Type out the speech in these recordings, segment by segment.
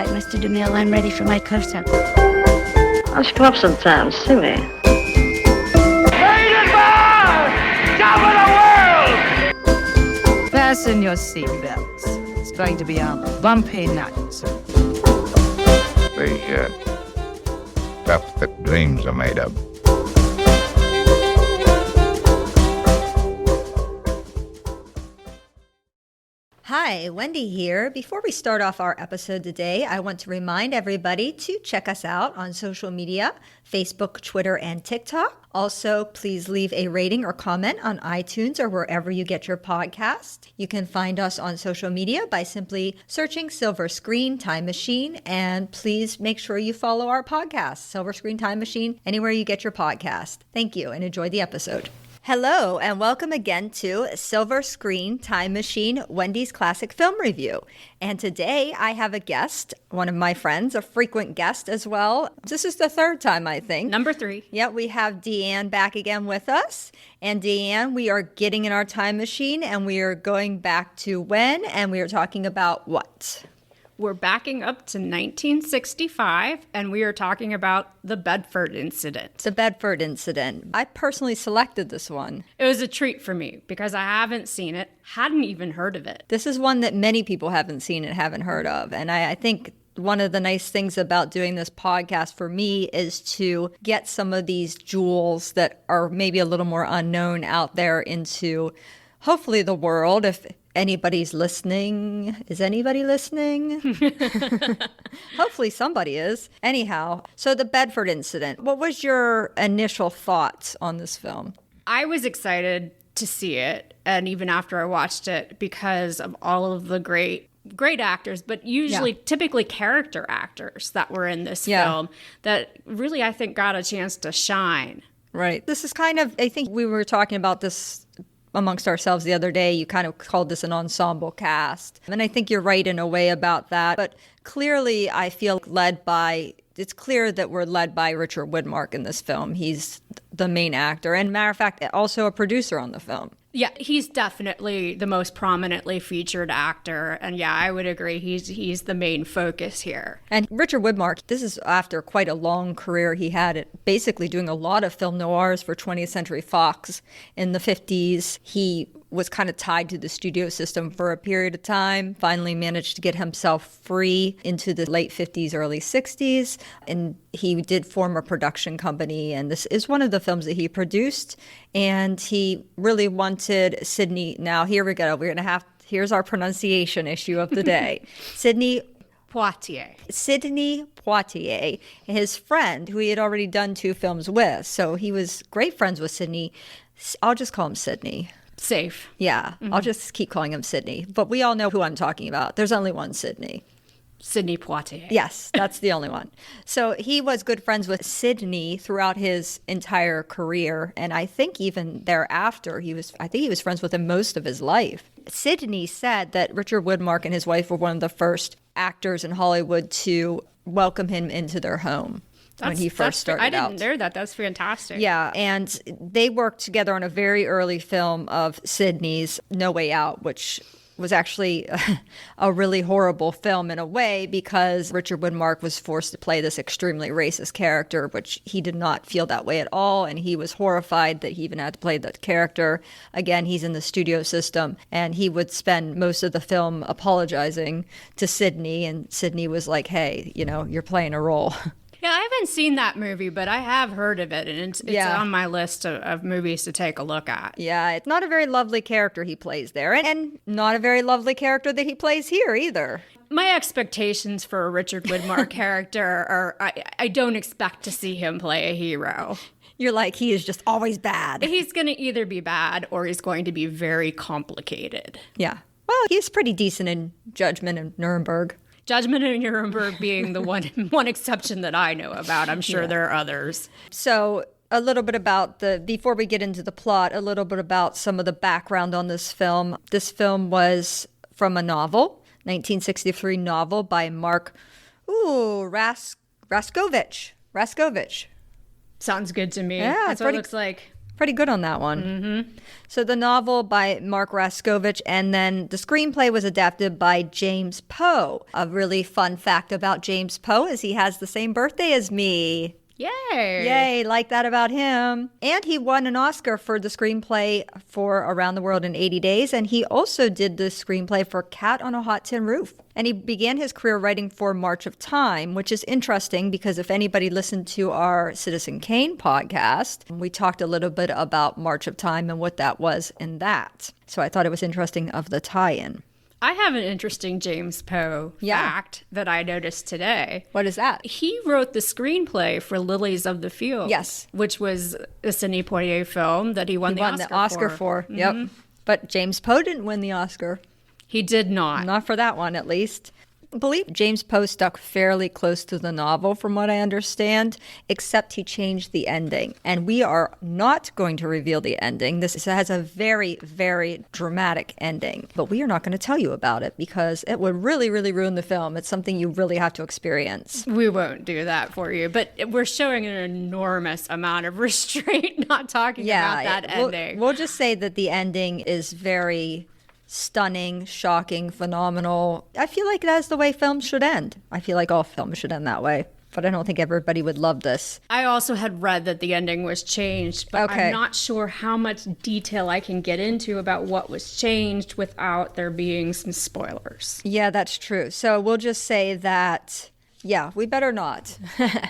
right, Mr. DeMille, I'm ready for my close-up. Why don't you come up sometime, see me? Rated bar! Top of the world! Fasten your seatbelts. It's going to be a bumpy night. The stuff that dreams are made of. Hi, Wendy here. Before we start off our episode today, I want to remind everybody to check us out on social media, Facebook, Twitter, and TikTok. Also, please leave a rating or comment on iTunes or wherever you get your podcast. You can find us on social media by simply searching Silver Screen Time Machine, and please make sure you follow our podcast, Silver Screen Time Machine, anywhere you get your podcast. Thank you, and enjoy the episode. Hello, and welcome again to Silver Screen Time Machine, Wendy's Classic Film Review. And today I have a guest, one of my friends, a frequent guest as well. This is the third time, I think. Number 3. Yeah, we have Deanne back again with us. And Deanne, we are getting in our time machine, and we are going back to when, and we are talking about what? We're backing up to 1965, and we are talking about the Bedford Incident. The Bedford Incident. I personally selected this one. It was a treat for me because I haven't seen it, hadn't even heard of it. This is one that many people haven't seen and haven't heard of. And I think one of the nice things about doing this podcast for me is to get some of these jewels that are maybe a little more unknown out there into hopefully the world. If anybody's listening. Is anybody listening? Hopefully somebody is. Anyhow, so the Bedford Incident. What was your initial thoughts on this film? I was excited to see it, and even after I watched it, because of all of the great actors, but usually typically character actors that were in this film that really, I think, got a chance to shine. Right. This is kind of, I think we were talking about this amongst ourselves the other day. You kind of called this an ensemble cast. And I think you're right in a way about that. But clearly, I feel it's clear that we're led by Richard Widmark in this film. He's the main actor. And matter of fact, also a producer on the film. Yeah, he's definitely the most prominently featured actor. And yeah, I would agree. He's the main focus here. And Richard Widmark, this is after quite a long career he had at basically doing a lot of film noirs for 20th Century Fox in the 50s. He was kind of tied to the studio system for a period of time, finally managed to get himself free into the late 50s, early 60s. And he did form a production company, and this is one of the films that he produced. And he really wanted Sidney. Now, here we go. Here's our pronunciation issue of the day. Sidney Poitier, his friend, who he had already done 2 films with. So he was great friends with Sidney. I'll just call him Sidney. Safe. Yeah, I'll just keep calling him Sidney. But we all know who I'm talking about. There's only one Sidney. Sidney Poitier. Yes, that's the only one. So he was good friends with Sidney throughout his entire career. And I think even thereafter, he was friends with him most of his life. Sidney said that Richard Widmark and his wife were one of the first actors in Hollywood to welcome him into their home. When he first started out. I didn't know that. That's fantastic. Yeah, and they worked together on a very early film of Sidney's, No Way Out, which was actually a really horrible film in a way because Richard Widmark was forced to play this extremely racist character, which he did not feel that way at all, and he was horrified that he even had to play that character. Again, he's in the studio system, and he would spend most of the film apologizing to Sidney, and Sidney was like, hey, you're playing a role. Yeah, I haven't seen that movie, but I have heard of it, and it's on my list of movies to take a look at. Yeah, it's not a very lovely character he plays there, and not a very lovely character that he plays here either. My expectations for a Richard Widmark character are, I don't expect to see him play a hero. You're like, he is just always bad. He's going to either be bad or he's going to be very complicated. Yeah. Well, he's pretty decent in Judgment and Nuremberg. Judgment in Nuremberg being the one exception that I know about. I'm sure there are others. So a little bit about before we get into the plot, a little bit about some of the background on this film. This film was from a novel, 1963 novel by Mark Raskovich. Sounds good to me. Yeah, that's what it looks like. pretty good on that one. Mm-hmm. So the novel by Mark Raskovich, and then the screenplay was adapted by James Poe. A really fun fact about James Poe is he has the same birthday as me. Yay! Yay, like that about him. And he won an Oscar for the screenplay for Around the World in 80 Days, and he also did the screenplay for Cat on a Hot Tin Roof. And he began his career writing for March of Time, which is interesting because if anybody listened to our Citizen Kane podcast, we talked a little bit about March of Time and what that was in that. So I thought it was interesting of the tie-in. I have an interesting James Poe fact that I noticed today. What is that? He wrote the screenplay for Lilies of the Field. Yes. Which was a Sidney Poitier film that he won the Oscar for. Mm-hmm. Yep. But James Poe didn't win the Oscar. He did not. Not for that one, at least. I believe James Poe stuck fairly close to the novel, from what I understand, except he changed the ending. And we are not going to reveal the ending. This has a very, very dramatic ending. But we are not going to tell you about it because it would really, really ruin the film. It's something you really have to experience. We won't do that for you. But we're showing an enormous amount of restraint not talking about that ending. We'll just say that the ending is very stunning, shocking, phenomenal. I feel like that's the way films should end. I feel like all films should end that way. But I don't think everybody would love this. I also had read that the ending was changed, but I'm not sure how much detail I can get into about what was changed without there being some spoilers. Yeah, that's true. So we'll just say that, we better not.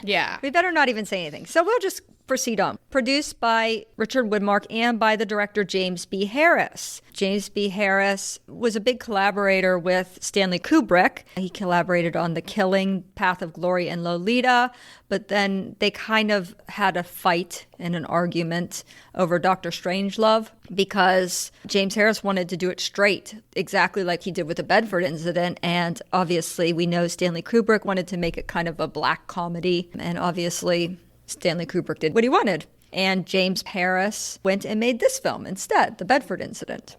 Yeah. We better not even say anything. So we'll just proceed on. Produced by Richard Widmark and by the director James B. Harris. James B. Harris was a big collaborator with Stanley Kubrick. He collaborated on The Killing, Path of Glory, and Lolita, but then they kind of had a fight and an argument over Dr. Strangelove because James Harris wanted to do it straight, exactly like he did with the Bedford Incident, and obviously we know Stanley Kubrick wanted to make it kind of a black comedy, and obviously Stanley Kubrick did what he wanted. And James Harris went and made this film instead, The Bedford Incident.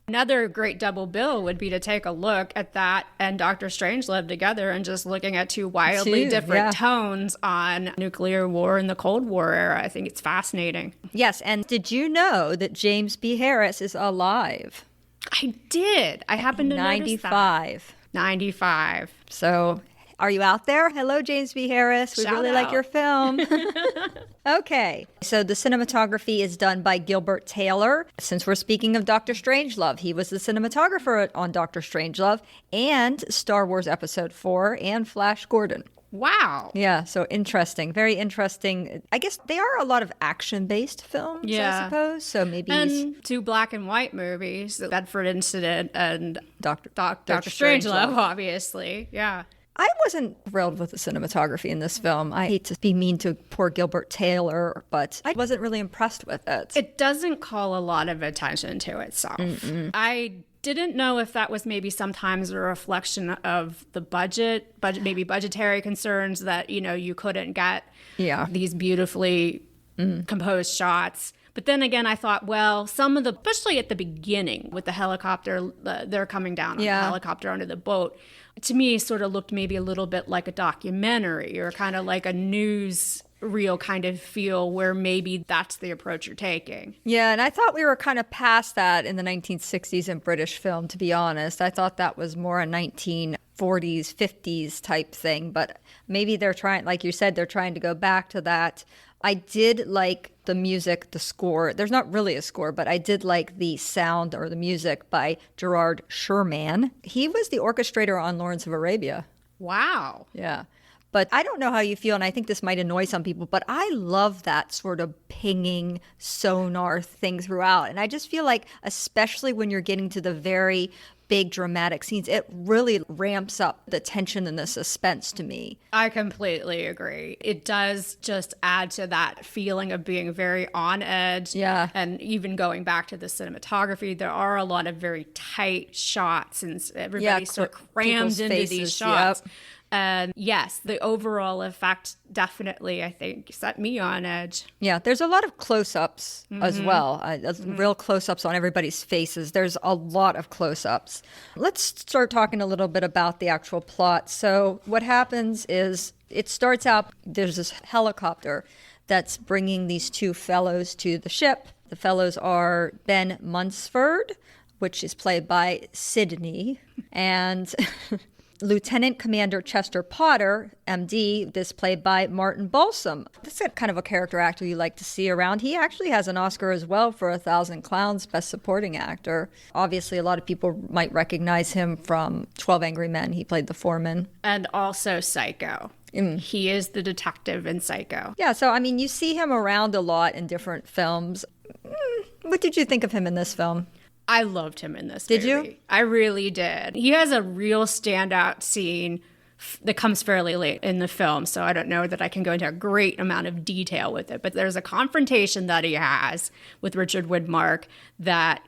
Another great double bill would be to take a look at that and Dr. Strangelove together and just looking at two wildly different tones on nuclear war and the Cold War era. I think it's fascinating. Yes, and did you know that James B. Harris is alive? I did. I happened to notice that. 95. So are you out there? Hello, James B. Harris. We really like your film. Okay. So the cinematography is done by Gilbert Taylor. Since we're speaking of Dr. Strangelove, he was the cinematographer on Dr. Strangelove and Star Wars Episode 4 and Flash Gordon. Wow. Yeah, so interesting. Very interesting. I guess they are a lot of action-based films, I suppose. So maybe and two black and white movies, The Bedford Incident and Dr. Strangelove, obviously. Yeah. I wasn't thrilled with the cinematography in this film. I hate to be mean to poor Gilbert Taylor, but I wasn't really impressed with it. It doesn't call a lot of attention to itself. Mm-mm. I didn't know if that was maybe sometimes a reflection of the budget, maybe budgetary concerns that, you couldn't get these beautifully composed shots. But then again, I thought, well, especially at the beginning with the helicopter, they're coming down on the helicopter onto the boat, to me sort of looked maybe a little bit like a documentary or kind of like a news reel kind of feel where maybe that's the approach you're taking. Yeah, and I thought we were kind of past that in the 1960s in British film, to be honest. I thought that was more a 1940s, 50s type thing, but maybe they're trying, like you said, they're trying to go back to that. I did like the music, the score. There's not really a score, but I did like the sound or the music by Gerard Sherman. He was the orchestrator on Lawrence of Arabia. Wow. Yeah. But I don't know how you feel, and I think this might annoy some people, but I love that sort of pinging sonar thing throughout. And I just feel like, especially when you're getting to the very big dramatic scenes, it really ramps up the tension and the suspense to me. I completely agree. It does just add to that feeling of being very on edge. Yeah. And even going back to the cinematography, there are a lot of very tight shots and everybody's sort of crammed into these shots. Yep. And yes, the overall effect definitely, I think, set me on edge. Yeah, there's a lot of close-ups as well. Real close-ups on everybody's faces. There's a lot of close-ups. Let's start talking a little bit about the actual plot. So what happens is it starts out, there's this helicopter that's bringing these two fellows to the ship. The fellows are Ben Munsford, which is played by Sydney, and Lieutenant Commander Chester Potter, MD, this played by Martin Balsam. This is kind of a character actor you like to see around. He actually has an Oscar as well for 1,000 Clowns, Best Supporting Actor. Obviously, a lot of people might recognize him from 12 Angry Men. He played the foreman. And also Psycho. He is the detective in Psycho. Yeah, so, I mean, you see him around a lot in different films. What did you think of him in this film? I loved him in this movie. Did you? I really did. He has a real standout scene that comes fairly late in the film, so I don't know that I can go into a great amount of detail with it, but there's a confrontation that he has with Richard Widmark that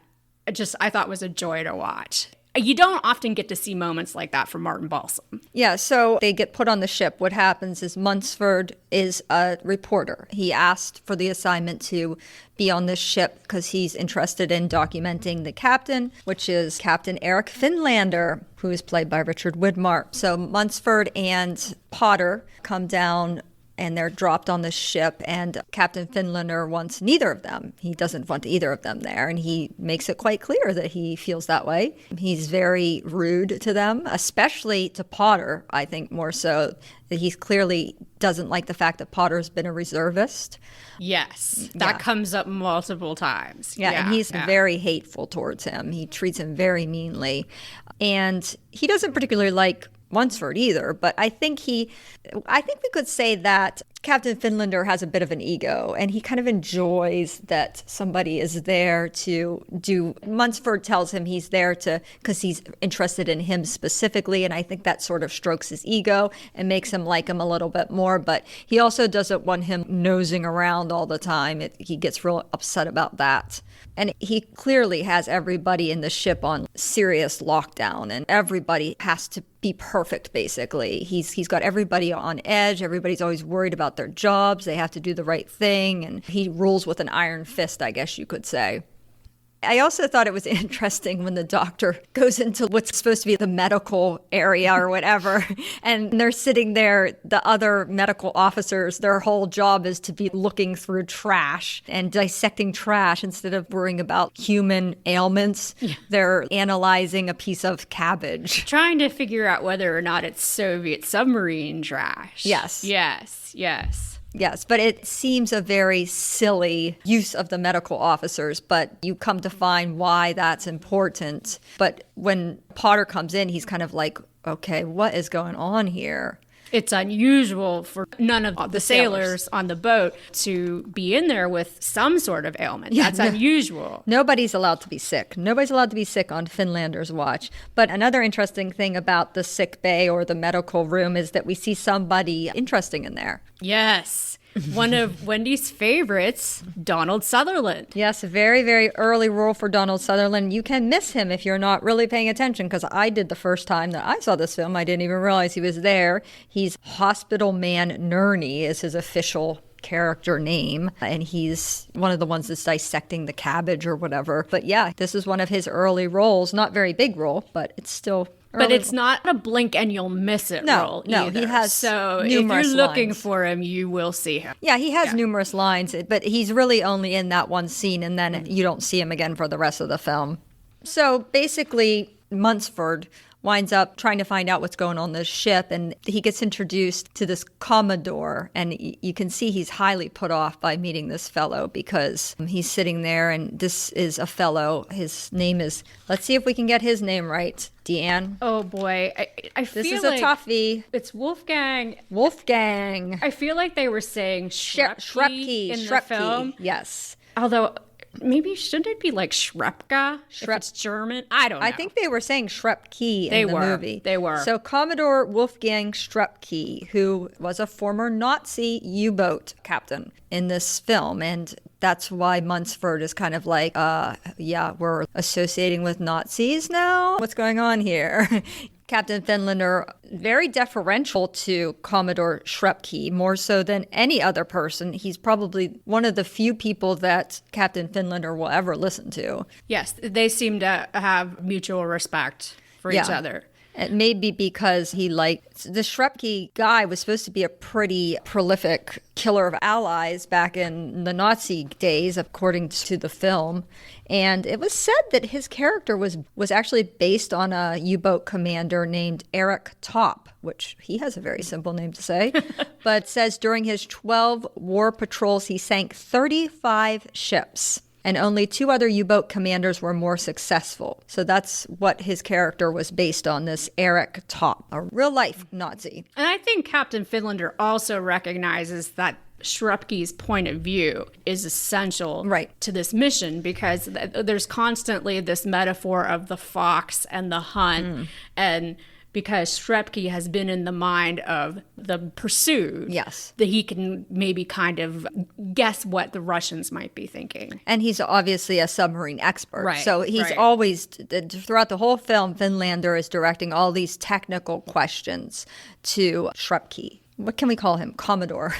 I thought was a joy to watch. You don't often get to see moments like that from Martin Balsam. Yeah, so they get put on the ship. What happens is Munsford is a reporter. He asked for the assignment to be on this ship because he's interested in documenting the captain, which is Captain Eric Finlander, who is played by Richard Widmark. So Munsford and Potter come down and they're dropped on the ship, and Captain Finlander wants neither of them. He doesn't want either of them there, and he makes it quite clear that he feels that way. He's very rude to them, especially to Potter, I think more so. That he clearly doesn't like the fact that Potter's been a reservist. Yes, that comes up multiple times. Yeah, and he's very hateful towards him. He treats him very meanly. And he doesn't particularly like Munsford either, but I think we could say that Captain Finlander has a bit of an ego, and he kind of enjoys that somebody is there to do. Munsford tells him he's there because he's interested in him specifically, and I think that sort of strokes his ego and makes him like him a little bit more, but he also doesn't want him nosing around all the time. He gets real upset about that. And he clearly has everybody in the ship on serious lockdown, and everybody has to be perfect, basically. He's got everybody on edge. Everybody's always worried about their jobs. They have to do the right thing, and he rules with an iron fist, I guess you could say. I also thought it was interesting when the doctor goes into what's supposed to be the medical area or whatever, and they're sitting there, the other medical officers, their whole job is to be looking through trash and dissecting trash instead of worrying about human ailments. Yeah. They're analyzing a piece of cabbage. Trying to figure out whether or not it's Soviet submarine trash. Yes. Yes, but it seems a very silly use of the medical officers, but you come to find why that's important. But when Potter comes in, he's kind of like, okay, what is going on here? It's unusual for none of the sailors on the boat to be in there with some sort of ailment. That's unusual. Nobody's allowed to be sick. Nobody's allowed to be sick on Finlander's watch. But another interesting thing about the sick bay or the medical room is that we see somebody interesting in there. Yes. One of Wendy's favorites, Donald Sutherland. Yes, a very, very early role for Donald Sutherland. You can miss him if you're not really paying attention, because I did the first time that I saw this film. I didn't even realize he was there. He's Hospital Man Nerney is his official character name, and he's one of the ones that's dissecting the cabbage or whatever. But yeah, this is one of his early roles. Not very big role, but it's still But it's not a blink and you'll miss it role either. He has so numerous if you're looking lines. For him, you will see him. Yeah, he has numerous lines, but he's really only in that one scene, and then you don't see him again for the rest of the film. So basically, Munsford winds up trying to find out what's going on this ship, and he gets introduced to this Commodore, and you can see he's highly put off by meeting this fellow because he's sitting there, and this is a fellow. His name is, let's see if we can get his name right, Deanne. Oh boy, I feel this is like a toughie. It's Wolfgang. I feel like they were saying Shrepke in the film. Yes. Although maybe shouldn't it be like Shrepka? If it's German? I don't know. I think they were saying Shrepke in the movie. They were. So Commodore Wolfgang Shrepke, who was a former Nazi U-boat captain in this film, and that's why Munsford is kind of like, we're associating with Nazis now? What's going on here? Captain Finlander, very deferential to Commodore Shrepke, more so than any other person. He's probably one of the few people that Captain Finlander will ever listen to. Yes, they seem to have mutual respect for each other. It may be because he liked the Shrepke guy was supposed to be a pretty prolific killer of allies back in the Nazi days, according to the film. And it was said that his character was actually based on a U-boat commander named Eric Topp, which he has a very simple name to say, but says during his 12 war patrols, he sank 35 ships. And only 2 other U-boat commanders were more successful. So that's what his character was based on, this Eric Topp, a real-life Nazi. And I think Captain Finlander also recognizes that Shrepke's point of view is essential to this mission, because there's constantly this metaphor of the fox and the hunt. And because Shrepke has been in the mind of the pursued, that he can maybe kind of guess what the Russians might be thinking. And he's obviously a submarine expert. So he's always, throughout the whole film, Finlander is directing all these technical questions to Shrepke. What can we call him? Commodore.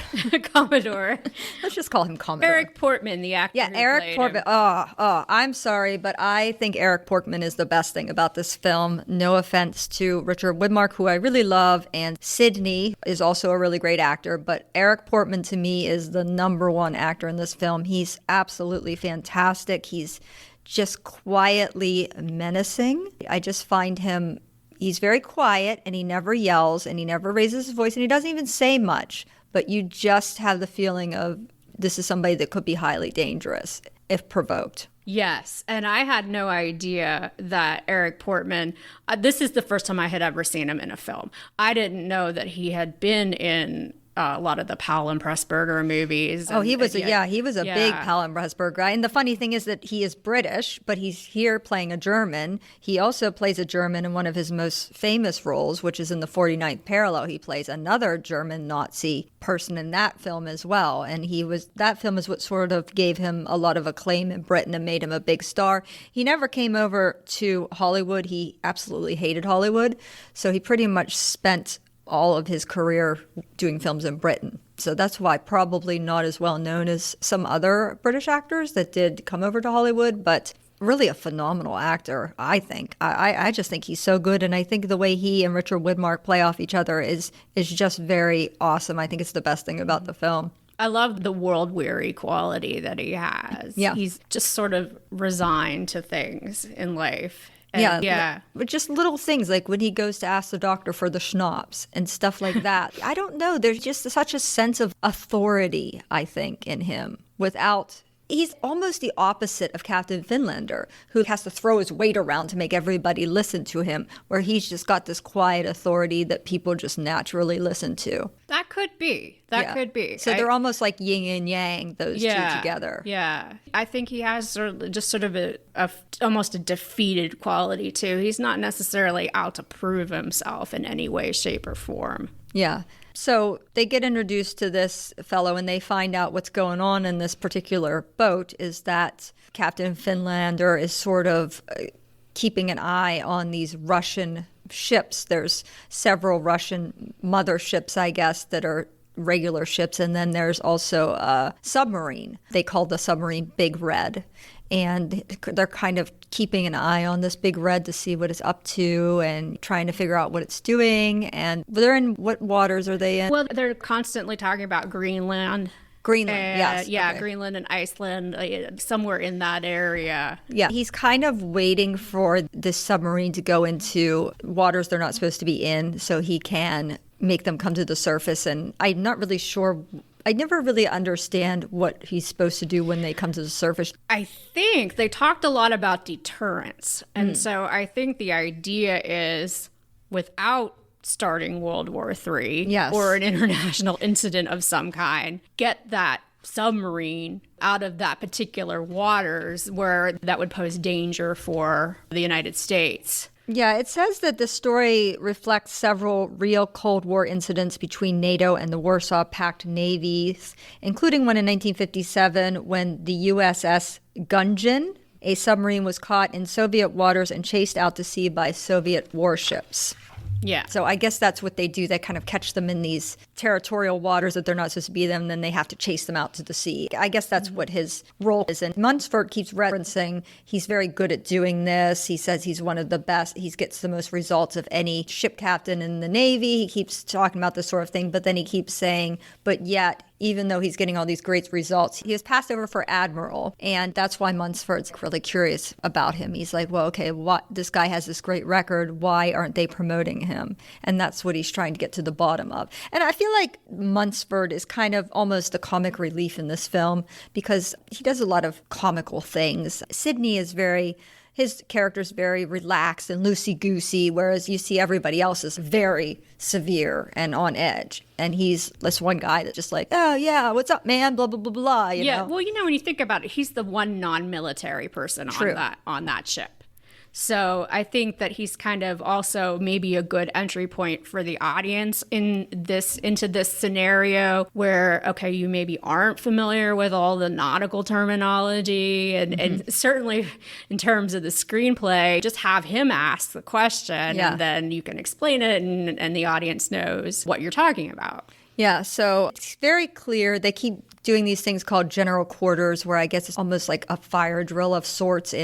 Commodore. Let's just call him Commodore. Eric Portman, the actor. Yeah, Eric Portman. I'm sorry, but I think Eric Portman is the best thing about this film. No offense to Richard Widmark, who I really love, and Sidney is also a really great actor, but Eric Portman to me is the number one actor in this film. He's absolutely fantastic. He's just quietly menacing. I just find him... He's very quiet, and he never yells, and he never raises his voice, and he doesn't even say much. But you just have the feeling of this is somebody that could be highly dangerous if provoked. Yes, and I had no idea that Eric Portman, this is the first time I had ever seen him in a film. I didn't know that he had been in a lot of the Powell and Pressburger movies. He was a big Powell and Pressburger guy. And the funny thing is that he is British, but he's here playing a German. He also plays a German in one of his most famous roles, which is in the 49th Parallel. He plays another German Nazi person in that film as well. And that film is what sort of gave him a lot of acclaim in Britain and made him a big star. He never came over to Hollywood. He absolutely hated Hollywood. So he pretty much spent all of his career doing films in Britain. So that's why probably not as well known as some other British actors that did come over to Hollywood, but really a phenomenal actor, I think. I just think he's so good, and I think the way he and Richard Widmark play off each other is just very awesome. I think it's the best thing about the film. I love the world-weary quality that he has. Yeah. He's just sort of resigned to things in life. But just little things like when he goes to ask the doctor for the schnapps and stuff like that. I don't know. There's just such a sense of authority, I think, in him without... He's almost the opposite of Captain Finlander, who has to throw his weight around to make everybody listen to him, where he's just got this quiet authority that people just naturally listen to. That could be. That could be. So they're almost like yin and yang, those two together. Yeah. I think he has sort of almost a defeated quality, too. He's not necessarily out to prove himself in any way, shape, or form. Yeah. So they get introduced to this fellow, and they find out what's going on in this particular boat is that Captain Finlander is sort of keeping an eye on these Russian ships. There's several Russian motherships, I guess, that are regular ships, and then there's also a submarine. They call the submarine Big Red. And they're kind of keeping an eye on this Big Red to see what it's up to and trying to figure out what it's doing. And they're in, what waters are they in? Well, they're constantly talking about Greenland. Yes. Yeah, okay. Greenland and Iceland, somewhere in that area. Yeah, he's kind of waiting for this submarine to go into waters they're not supposed to be in so he can make them come to the surface. And I'm not really sure... I never really understand what he's supposed to do when they come to the surface. I think they talked a lot about deterrence. And so I think the idea is without starting World War III or an international incident of some kind, get that submarine out of that particular waters where that would pose danger for the United States. Yeah, it says that the story reflects several real Cold War incidents between NATO and the Warsaw Pact navies, including one in 1957 when the USS Gunjan, a submarine, was caught in Soviet waters and chased out to sea by Soviet warships. Yeah. So I guess that's what they do. They kind of catch them in these territorial waters that they're not supposed to be in, and then they have to chase them out to the sea. I guess that's what his role is. And Munsford keeps referencing he's very good at doing this. He says he's one of the best. He gets the most results of any ship captain in the Navy. He keeps talking about this sort of thing, but then he keeps saying, but yet, even though he's getting all these great results, he was passed over for admiral. And that's why Munsford's really curious about him. He's like, well, okay, this guy has this great record. Why aren't they promoting him? And that's what he's trying to get to the bottom of. And I feel like Munsford is kind of almost the comic relief in this film because he does a lot of comical things. Sidney is his character's very relaxed and loosey-goosey, whereas you see everybody else is very severe and on edge. And he's this one guy that's just like, oh, yeah, what's up, man, blah, blah, blah, blah, you know? Well, when you think about it, he's the one non-military person on that ship. So I think that he's kind of also maybe a good entry point for the audience into this scenario where, okay, you maybe aren't familiar with all the nautical terminology and certainly in terms of the screenplay, just have him ask the question and then you can explain it and the audience knows what you're talking about. Yeah, so it's very clear. They keep doing these things called general quarters where I guess it's almost like a fire drill of sorts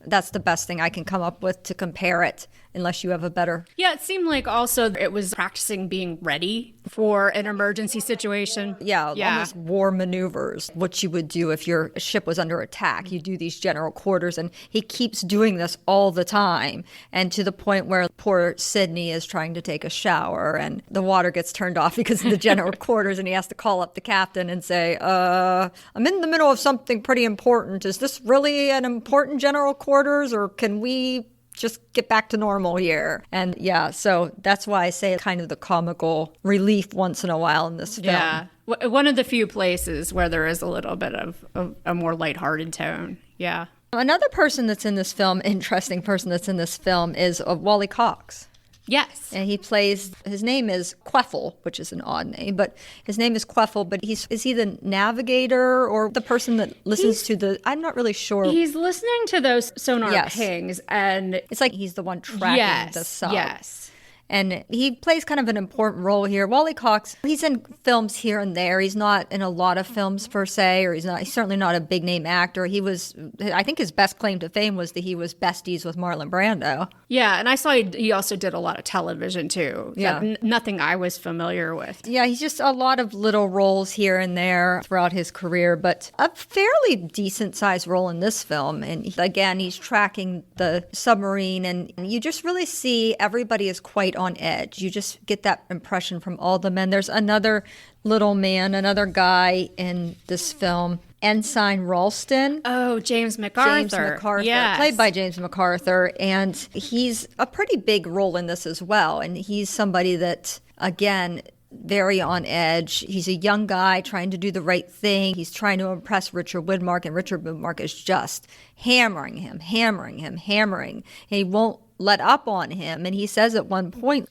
that's the best thing I can come up with to compare it, unless you have a better. Yeah, it seemed like also it was practicing being ready for an emergency situation. Yeah, almost war maneuvers, what you would do if your ship was under attack. You do these general quarters, and he keeps doing this all the time. And to the point where poor Sidney is trying to take a shower, and the water gets turned off because of the general quarters, and he has to call up the captain and say, I'm in the middle of something pretty important. Is this really an important general quarters, or can we just get back to normal here? And yeah, so that's why I say kind of the comical relief once in a while in this film. Yeah, one of the few places where there is a little bit of a more lighthearted tone. Yeah. Another person that's in this film, interesting person that's in this film, is Wally Cox. Yes. And his name is Queffel, which is an odd name, but his name is Queffel, but is he the navigator or the person that listens to I'm not really sure. He's listening to those sonar pings, and it's like he's the one tracking the sub. Yes. And he plays kind of an important role here. Wally Cox, he's in films here and there. He's not in a lot of films per se, or he's certainly not a big name actor. I think his best claim to fame was that he was besties with Marlon Brando. Yeah, and I saw he also did a lot of television too. Yeah. Nothing I was familiar with. Yeah, he's just a lot of little roles here and there throughout his career, but a fairly decent sized role in this film. And again, he's tracking the submarine, and you just really see everybody is quite on edge. You just get that impression from all the men. There's another guy in this film, Ensign Ralston. Oh, James MacArthur. Yes. Played by James MacArthur. And he's a pretty big role in this as well. And he's somebody that, again, very on edge. He's a young guy trying to do the right thing. He's trying to impress Richard Widmark, and Richard Widmark is just hammering him. And he won't let up on him. And he says at one point,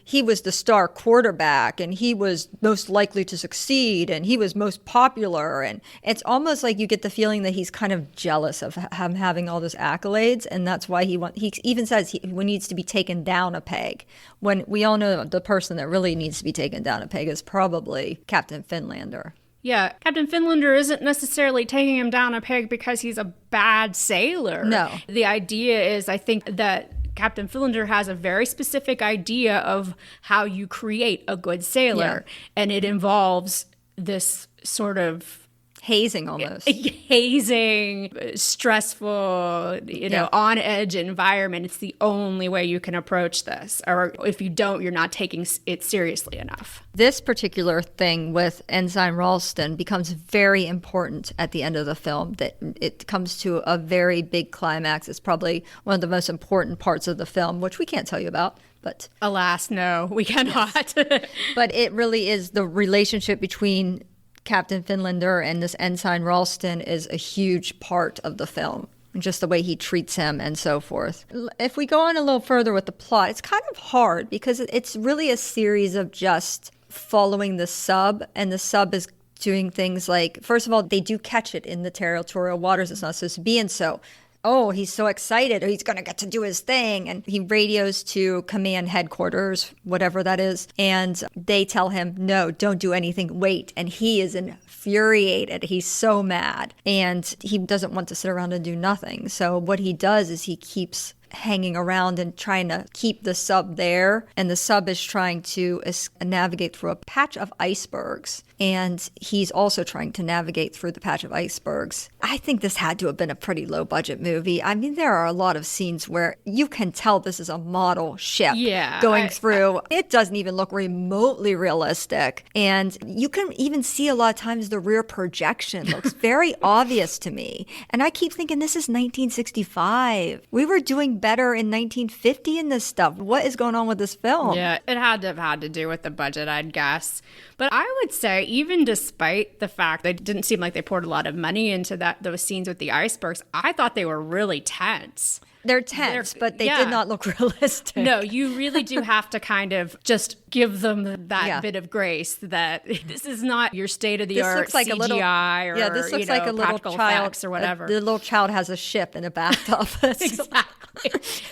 he was the star quarterback and he was most likely to succeed and he was most popular. And it's almost like you get the feeling that he's kind of jealous of him having all those accolades. And that's why he even says he needs to be taken down a peg, when we all know the person that really needs to be taken down a peg is probably Captain Finlander. Yeah, Captain Finlander isn't necessarily taking him down a peg because he's a bad sailor. No. The idea is, I think, that Captain Finlander has a very specific idea of how you create a good sailor. Yeah. And it involves this sort of hazing, almost stressful, on edge environment. It's the only way you can approach this, or if you don't, you're not taking it seriously enough. This particular thing with Ensign Ralston becomes very important at the end of the film. That it comes to a very big climax. It's probably one of the most important parts of the film, which we can't tell you about. But alas, no, we cannot. Yes. But it really is the relationship between Captain Finlander and this Ensign Ralston is a huge part of the film, and just the way he treats him and so forth. If we go on a little further with the plot, it's kind of hard because it's really a series of just following the sub, and the sub is doing things like, first of all, they do catch it in the territorial waters it's not supposed to be in, so oh, he's so excited, or he's going to get to do his thing. And he radios to command headquarters, whatever that is. And they tell him, no, don't do anything. Wait. And he is infuriated. He's so mad. And he doesn't want to sit around and do nothing. So what he does is he keeps hanging around and trying to keep the sub there. And the sub is trying to navigate through a patch of icebergs. And he's also trying to navigate through the patch of icebergs. I think this had to have been a pretty low budget movie. I mean, there are a lot of scenes where you can tell this is a model ship going through. It doesn't even look remotely realistic. And you can even see a lot of times the rear projection looks very obvious to me. And I keep thinking this is 1965. We were doing better in 1950 in this stuff. What is going on with this film? Yeah, it had to have had to do with the budget, I'd guess. But I would say, even despite the fact that it didn't seem like they poured a lot of money into those scenes with the icebergs, I thought they were really tense. They're tense, but they did not look realistic. No, you really do have to kind of just give them that bit of grace that this is not your state-of-the-art CGI or this looks like a little child or whatever. The little child has a ship in a bathtub. Exactly.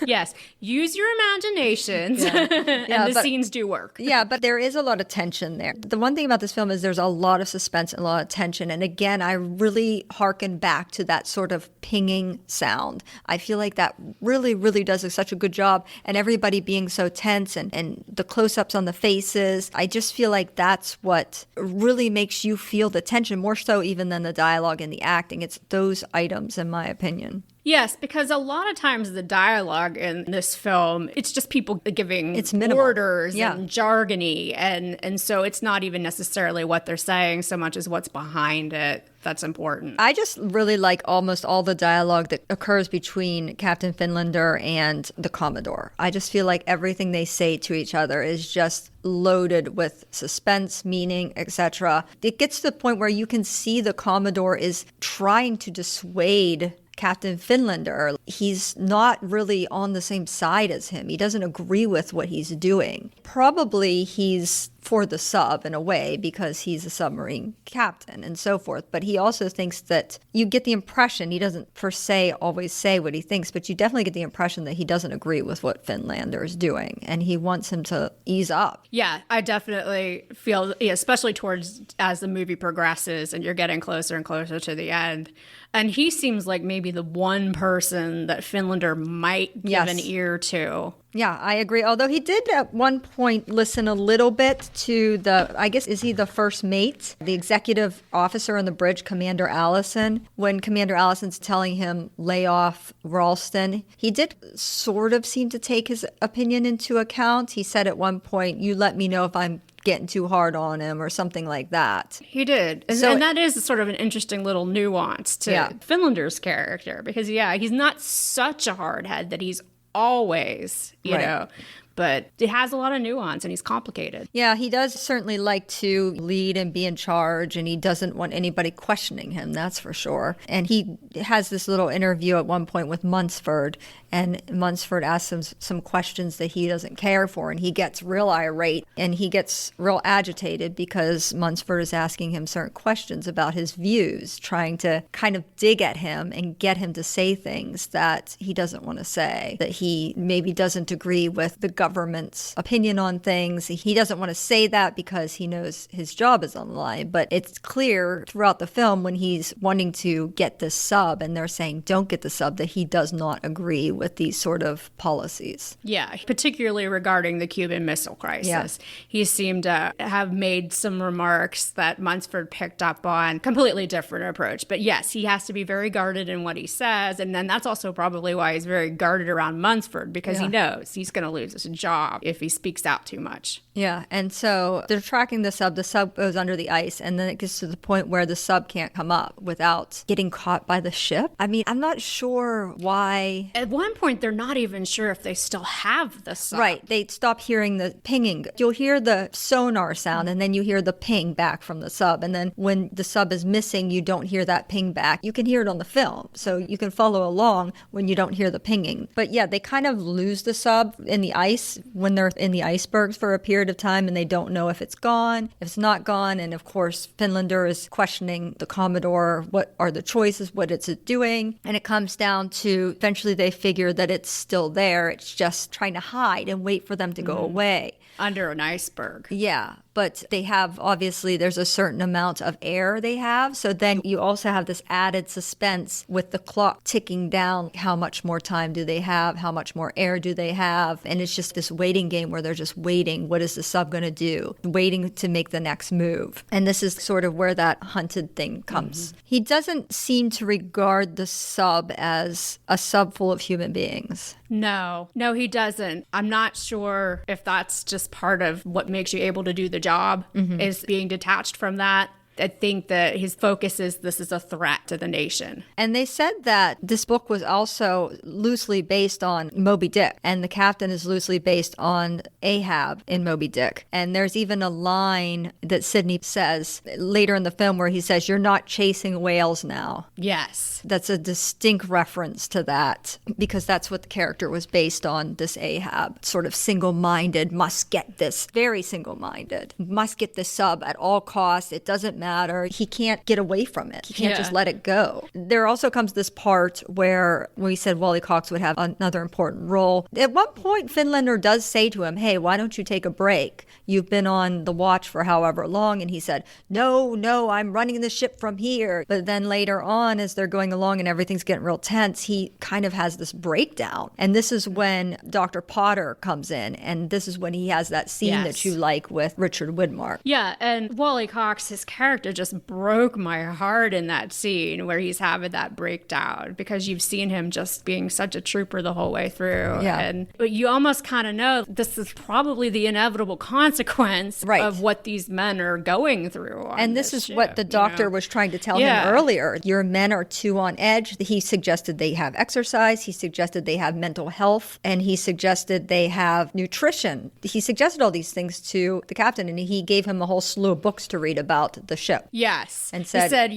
Yes, use your imaginations, and the scenes do work. Yeah, but there is a lot of tension there. The one thing about this film is there's a lot of suspense and a lot of tension. And again, I really hearken back to that sort of pinging sound. I feel like that really, really does such a good job. And everybody being so tense and the close-ups on the faces, I just feel like that's what really makes you feel the tension, more so even than the dialogue and the acting. It's those items, in my opinion. Yes, because a lot of times the dialogue in this film, it's just people giving orders and jargony. And so it's not even necessarily what they're saying so much as what's behind it that's important. I just really like almost all the dialogue that occurs between Captain Finlander and the Commodore. I just feel like everything they say to each other is just loaded with suspense, meaning, etc. It gets to the point where you can see the Commodore is trying to dissuade Captain Finlander. He's not really on the same side as him. He doesn't agree with what he's doing. Probably he's for the sub in a way because he's a submarine captain and so forth. But he also thinks that you get the impression, he doesn't per se always say what he thinks, but you definitely get the impression that he doesn't agree with what Finlander is doing and he wants him to ease up. Yeah, I definitely feel, especially towards as the movie progresses and you're getting closer and closer to the end. And he seems like maybe the one person that Finlander might give an ear to. Yeah, I agree. Although he did at one point listen a little bit to the, I guess, is he the first mate? The executive officer on the bridge, Commander Allison. When Commander Allison's telling him, lay off Ralston, he did sort of seem to take his opinion into account. He said at one point, you let me know if I'm getting too hard on him or something like that. He did. And that is sort of an interesting little nuance to Finlander's character because, he's not such a hardhead that he's always, you know, but it has a lot of nuance and he's complicated. Yeah, he does certainly like to lead and be in charge and he doesn't want anybody questioning him, that's for sure. And he has this little interview at one point with Munsford and Munsford asks him some questions that he doesn't care for and he gets real irate and he gets real agitated because Munsford is asking him certain questions about his views, trying to kind of dig at him and get him to say things that he doesn't want to say, that he maybe doesn't agree with the government's opinion on things. He doesn't want to say that because he knows his job is on the line, but it's clear throughout the film when he's wanting to get this sub and they're saying don't get the sub that he does not agree with these sort of policies. Yeah, particularly regarding the Cuban Missile Crisis. Yeah. He seemed to have made some remarks that Munsford picked up on, completely different approach. But yes, he has to be very guarded in what he says. And then that's also probably why he's very guarded around Munsford because he knows he's going to lose his job if he speaks out too much. Yeah, and so they're tracking the sub goes under the ice, and then it gets to the point where the sub can't come up without getting caught by the ship. I mean, I'm not sure why. At one point, they're not even sure if they still have the sub. Right, they stop hearing the pinging. You'll hear the sonar sound, and then you hear the ping back from the sub, and then when the sub is missing, you don't hear that ping back. You can hear it on the film, so you can follow along when you don't hear the pinging. But yeah, they kind of lose the sub in the ice, is when they're in the icebergs for a period of time and they don't know if it's gone, if it's not gone. And of course, Finlander is questioning the Commodore, what are the choices, what is it doing? And it comes down to eventually they figure that it's still there. It's just trying to hide and wait for them to go away. Under an iceberg. Yeah. But they have, obviously, there's a certain amount of air they have. So then you also have this added suspense with the clock ticking down. How much more time do they have? How much more air do they have? And it's just this waiting game where they're just waiting. What is the sub going to do? Waiting to make the next move. And this is sort of where that hunted thing comes. He doesn't seem to regard the sub as a sub full of human beings. No, he doesn't. I'm not sure if that's just part of what makes you able to do the job, is being detached from that. I think that his focus is this is a threat to the nation. And they said that this book was also loosely based on Moby Dick, and the captain is loosely based on Ahab in Moby Dick. And there's even a line that Sidney says later in the film where he says, "You're not chasing whales now." Yes. That's a distinct reference to that because that's what the character was based on, this Ahab. Sort of single-minded, must get this, very single-minded, must get this sub at all costs. It doesn't matter. He can't get away from it. He can't just let it go. There also comes this part where we said Wally Cox would have another important role. At one point, Finlander does say to him, "Hey, why don't you take a break? You've been on the watch for however long." And he said, no, I'm running the ship from here. But then later on, as they're going along and everything's getting real tense, he kind of has this breakdown. And this is when Dr. Potter comes in. And this is when he has that scene that you like with Richard Widmark. Yeah, and Wally Cox, his character just broke my heart in that scene where he's having that breakdown because you've seen him just being such a trooper the whole way through. Yeah. But you almost kind of know this is probably the inevitable consequence of what these men are going through. And this is what the doctor was trying to tell him earlier. Your men are too on edge. He suggested they have exercise. He suggested they have mental health. And he suggested they have nutrition. He suggested all these things to the captain, and he gave him a whole slew of books to read about the ship. Yes. And said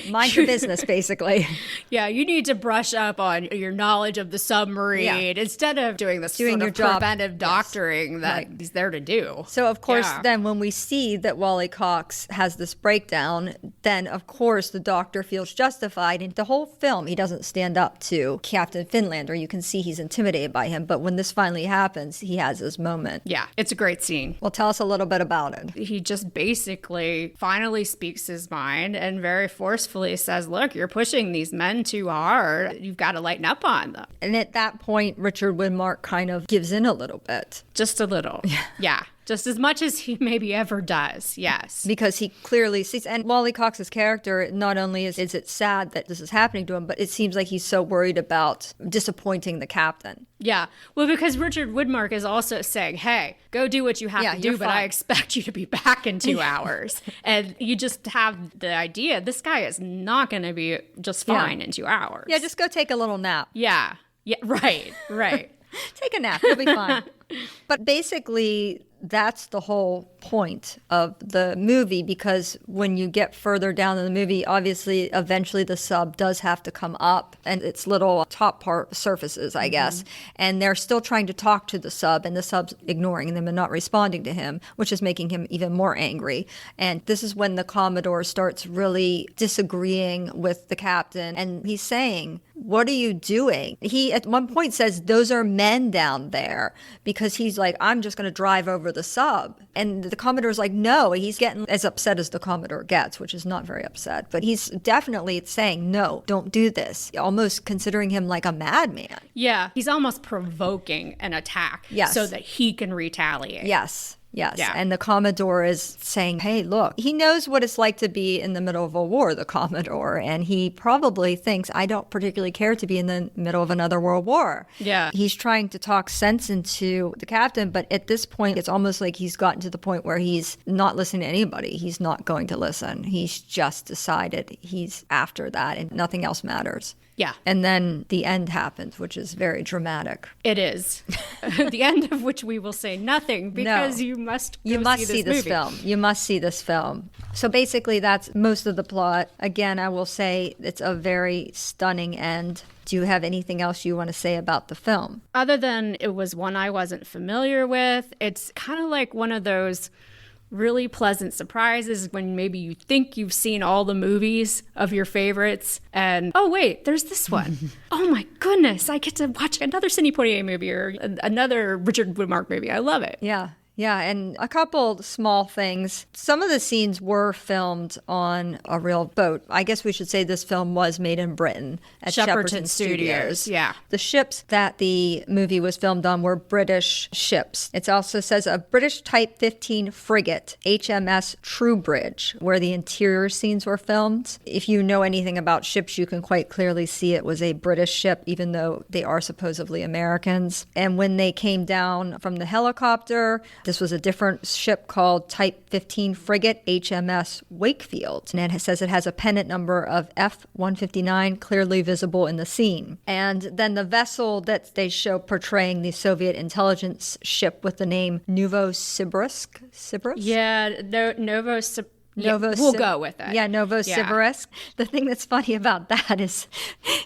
mind your business, basically. Yeah, you need to brush up on your knowledge of the submarine instead of doing this sort of preventive doctoring that he's there to do. So, of course, then when we see that Wally Cox has this breakdown, then, of course, the doctor feels justified. And the whole film, he doesn't stand up to Captain Finlander. You can see he's intimidated by him. But when this finally happens, he has his moment. Yeah, it's a great scene. Well, tell us a little bit about it. He just basically finally speaks his mind and very forcefully says, look, you're pushing these men too hard. You've got to lighten up on them. And at that point, Richard Widmark kind of gives in a little bit. Just a little. Yeah. Just as much as he maybe ever does, yes. Because he clearly sees, and Wally Cox's character, not only is it sad that this is happening to him, but it seems like he's so worried about disappointing the captain. Yeah. Well, because Richard Widmark is also saying, hey, go do what you have to do, but I expect you to be back in 2 hours. And you just have the idea, this guy is not going to be just fine in 2 hours. Yeah, just go take a little nap. Yeah. Yeah, right. Take a nap, you'll be fine. But basically, that's the whole point of the movie, because when you get further down in the movie, obviously, eventually the sub does have to come up and its little top part surfaces, I guess. And they're still trying to talk to the sub, and the sub's ignoring them and not responding to him, which is making him even more angry. And this is when the Commodore starts really disagreeing with the captain, and he's saying, what are you doing? He at one point says, those are men down there, because he's like, I'm just going to drive over the sub. And the Commodore's like, no, he's getting as upset as the Commodore gets, which is not very upset. But he's definitely saying, no, don't do this, almost considering him like a madman. Yeah, he's almost provoking an attack so that he can retaliate. Yes. Yeah. And the Commodore is saying, hey, look, he knows what it's like to be in the middle of a war, the Commodore, and he probably thinks, I don't particularly care to be in the middle of another world war. Yeah. He's trying to talk sense into the captain, but at this point, it's almost like he's gotten to the point where he's not listening to anybody. He's not going to listen. He's just decided he's after that, and nothing else matters. Yeah. And then the end happens, which is very dramatic. It is. The end of which we will say nothing, because you must see this film. You must see this film. So basically, that's most of the plot. Again, I will say it's a very stunning end. Do you have anything else you want to say about the film? Other than it was one I wasn't familiar with, it's kind of like one of those really pleasant surprises when maybe you think you've seen all the movies of your favorites and, oh, wait, there's this one. Oh, my goodness, I get to watch another Sidney Poitier movie or another Richard Widmark movie. I love it. Yeah, and a couple small things. Some of the scenes were filmed on a real boat. I guess we should say this film was made in Britain at Shepperton Studios. Yeah. The ships that the movie was filmed on were British ships. It also says a British Type 15 frigate, HMS Truebridge, where the interior scenes were filmed. If you know anything about ships, you can quite clearly see it was a British ship, even though they are supposedly Americans. And when they came down from the helicopter, this was a different ship called Type 15 frigate, HMS Wakefield. And it says it has a pennant number of F-159 clearly visible in the scene. And then the vessel that they show portraying the Soviet intelligence ship with the name Novosibirsk. Yeah, Novosibirsk. We'll go with it. Yeah, Novosibirsk. The thing that's funny about that is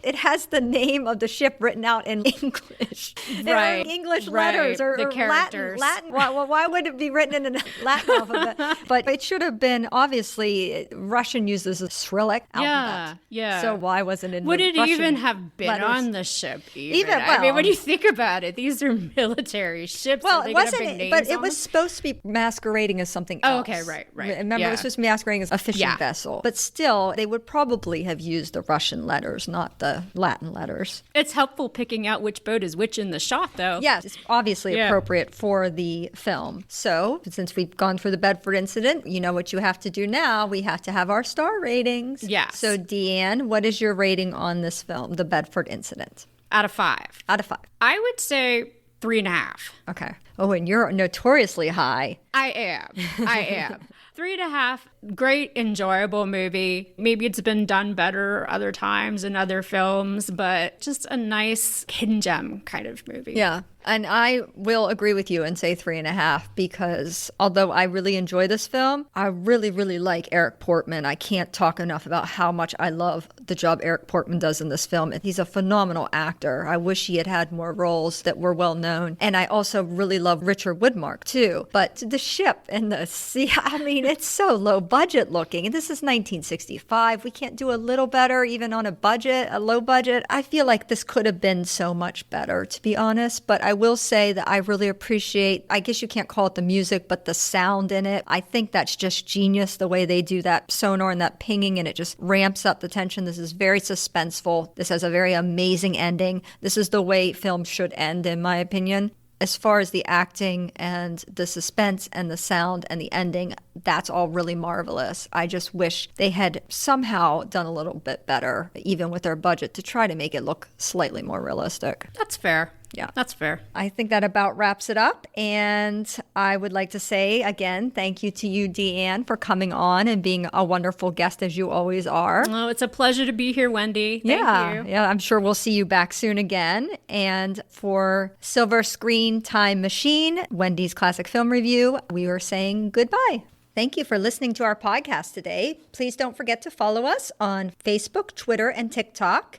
it has the name of the ship written out in English. Right. English letters or the characters. Latin. Why would it be written in a Latin alphabet? But it should have been, obviously, Russian uses a Cyrillic alphabet. Yeah. So why wasn't it in Would the it Russian even have been letters? On the ship I mean, when you think about it, these are military ships. Well, it wasn't, but it was supposed to be masquerading as something else. Oh, okay, right. Remember, yeah. it was supposed to be masquerading as a fishing vessel. But still, they would probably have used the Russian letters, not the Latin letters. It's helpful picking out which boat is which in the shot, though. Yes, it's obviously appropriate for the film. So, since we've gone through the Bedford Incident, you know what you have to do now. We have to have our star ratings. Yes. So, Deanne, what is your rating on this film, The Bedford Incident? Out of 5. Out of 5. I would say 3.5. Okay. Oh, and you're notoriously high. I am. 3.5, great, enjoyable movie. Maybe it's been done better other times in other films, but just a nice hidden gem kind of movie. Yeah. And I will agree with you and say 3.5 because although I really enjoy this film, I really, really like Eric Portman. I can't talk enough about how much I love the job Eric Portman does in this film. He's a phenomenal actor. I wish he had had more roles that were well known. And I also really love Richard Widmark too. But the ship and the sea, I mean, it's so low budget looking. And this is 1965. We can't do a little better even on a low budget. I feel like this could have been so much better, to be honest. But I will say that I really appreciate, I guess you can't call it the music, but the sound in it. I think that's just genius, the way they do that sonar and that pinging, and it just ramps up the tension. This is very suspenseful. This has a very amazing ending. This is the way films should end, in my opinion. As far as the acting and the suspense and the sound and the ending, that's all really marvelous. I just wish they had somehow done a little bit better, even with their budget, to try to make it look slightly more realistic. That's fair. Yeah. That's fair. I think that about wraps it up. And I would like to say again, thank you to you, Deanne, for coming on and being a wonderful guest as you always are. Oh, it's a pleasure to be here, Wendy. Thank you. Yeah, I'm sure we'll see you back soon again. And for Silver Screen Time Machine, Wendy's Classic Film Review, we were saying goodbye. Thank you for listening to our podcast today. Please don't forget to follow us on Facebook, Twitter, and TikTok.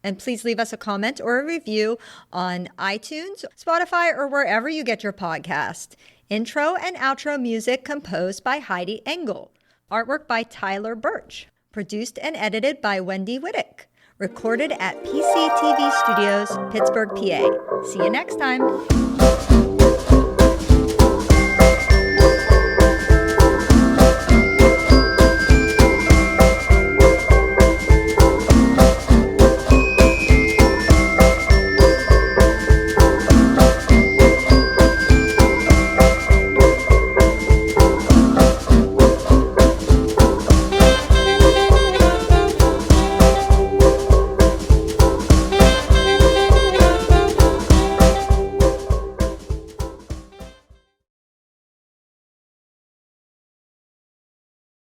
And please leave us a comment or a review on iTunes, Spotify, or wherever you get your podcast. Intro and outro music composed by Heidi Engel. Artwork by Tyler Birch. Produced and edited by Wendy Whittick. Recorded at PCTV Studios, Pittsburgh, PA. See you next time.